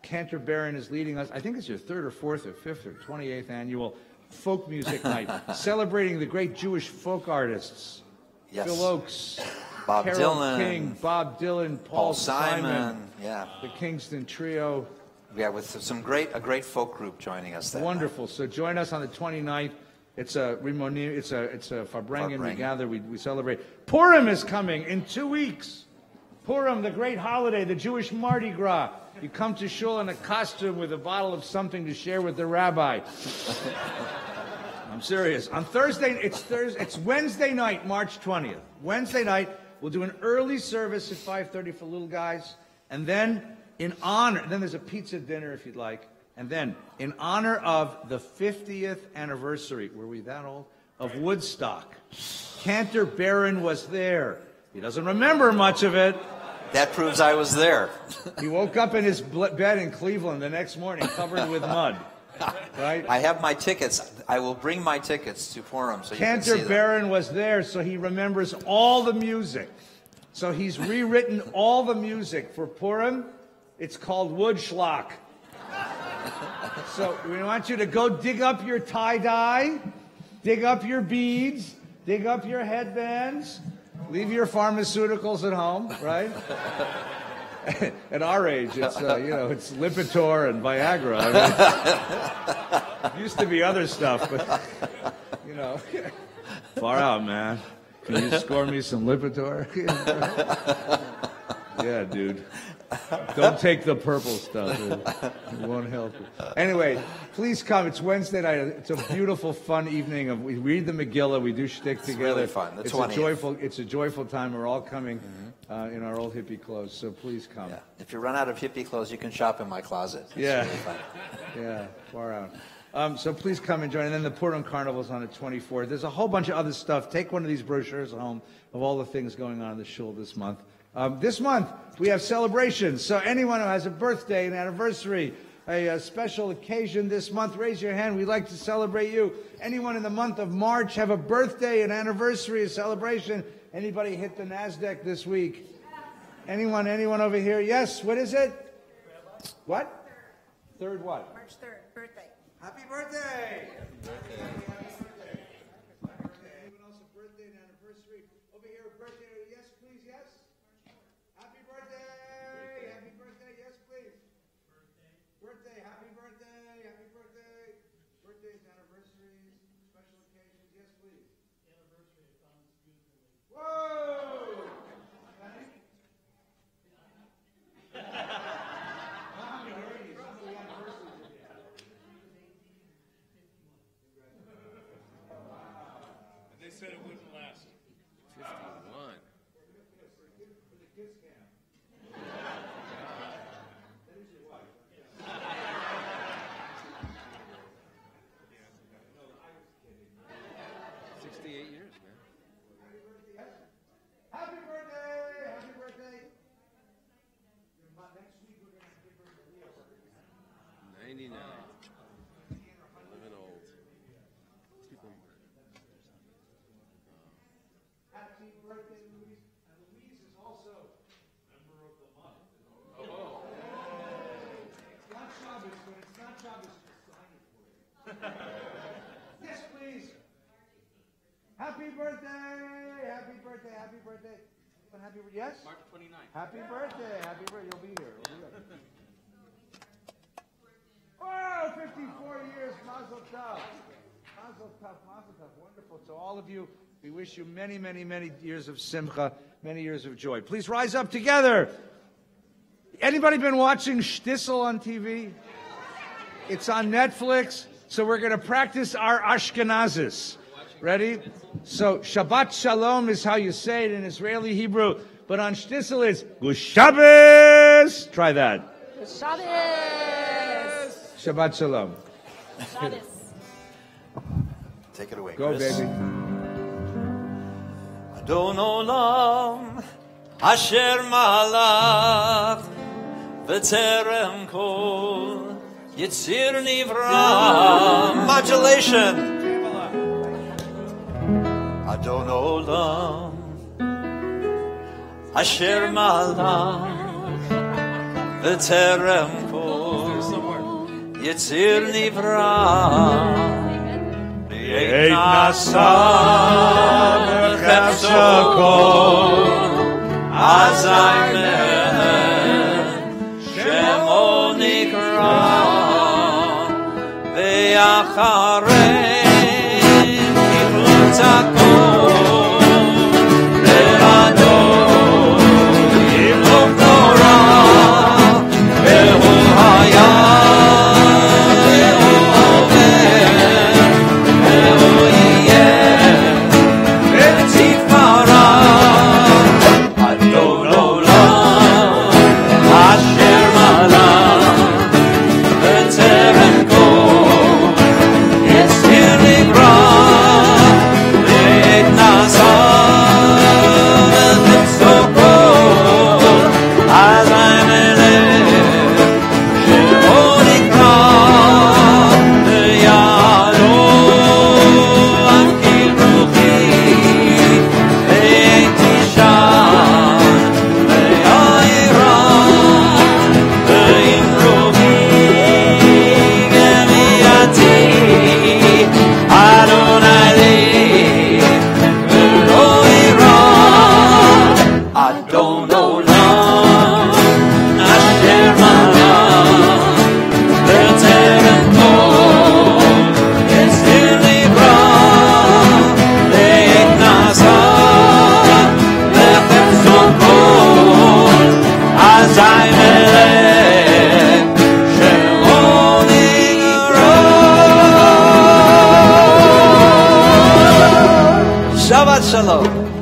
Cantor Barron is leading us. I think it's your third or fourth or fifth or 28th annual folk music night, celebrating the great Jewish folk artists. Yes. Phil Oakes, Bob Carole Dylan, King, Bob Dylan, Paul Simon, yeah, the Kingston Trio. Yeah, with a great folk group joining us there. Wonderful. So join us on the 29th. It's a Rimonim, it's a Farbrengen. We gather, we celebrate. Purim is coming in 2 weeks. Purim, the great holiday, the Jewish Mardi Gras. You come to shul in a costume with a bottle of something to share with the rabbi. I'm serious. On Thursday, it's Wednesday night, March 20th. Wednesday night, we'll do an early service at 5:30 for little guys, and then in honor, then there's a pizza dinner if you'd like, and then in honor of the 50th anniversary, were we that old, of Woodstock, Cantor Barron was there. He doesn't remember much of it, That proves I was there. He woke up in his bed in Cleveland the next morning covered with mud. Right? I have my tickets. I will bring my tickets to Purim so you can see Cantor them. Barron was there, so he remembers all the music. So he's rewritten all the music for Purim. It's called Woodschlock. So we want you to go dig up your tie-dye, dig up your beads, dig up your headbands, leave your pharmaceuticals at home, right? At our age, it's it's Lipitor and Viagra. I mean, it used to be other stuff, but far out, man. Can you score me some Lipitor? Yeah, dude. Don't take the purple stuff. It won't help you. Anyway, please come. It's Wednesday night. It's a beautiful, fun evening. We read the Megillah. We do shtick together. It's really fun. The 20th. It's a joyful time. We're all coming in our old hippie clothes. So please come. Yeah. If you run out of hippie clothes, you can shop in my closet. It's yeah. really fun. Yeah, far out. So please come and join. And then the Purim Carnival's on the 24th. There's a whole bunch of other stuff. Take one of these brochures home of all the things going on in the shul this month. This month, we have celebrations. So anyone who has a birthday, an anniversary, a special occasion this month, raise your hand. We'd like to celebrate you. Anyone in the month of March have a birthday, an anniversary, a celebration? Anybody hit the NASDAQ this week? Anyone over here? Yes, what is it? What? Third what? March 3rd, birthday. Happy birthday! Anyone else a birthday and anniversary? Over here, a birthday. Yes, please, yes? Happy birthday! Happy birthday, yes, please. Birthday, happy birthday, happy birthday. Birthdays, anniversaries, special occasions, yes, please. Anniversary of Thomas Goodman. Whoa! They said it wouldn't last. 51. Happy birthday! Happy birthday! Next week we're going to give her the wheel. 99. Living old. Happy birthday, Louise. And Louise is also member of the month. Oh. It's not Shabbos, but it's not Shabbos. Just sign it for you. Yes, please. Happy birthday! Happy birthday! Happy birthday! Happy birthday! Yes. March 29th. Happy birthday! Happy birthday! You'll be here. Oh, 54 years. Mazel tov. Mazel tov. Mazel tov. Wonderful. So all of you, we wish you many, many, many years of simcha, many years of joy. Please rise up together. Anybody been watching Shtisel on TV? It's on Netflix. So we're going to practice our Ashkenazis. Ready? So Shabbat Shalom is how you say it in Israeli Hebrew, but on Shtisel it's Gus Shabbos. Try that. Shabbos! Shabbat Shalom. Shabbos. Take it away, Go, Chris. baby. Adon Olam Asher Malach V'terem Kol Yitzir Nivra. Modulation. Adon Olam Asher Malach V'terem Kol Yitzir Nivra. Eit nasa b'chefza kol azay mehen shemo nikra ve'acharei kichlut hakol ve'adon yimlok Torah ve'hu hayah It's here. Shabbat Shalom.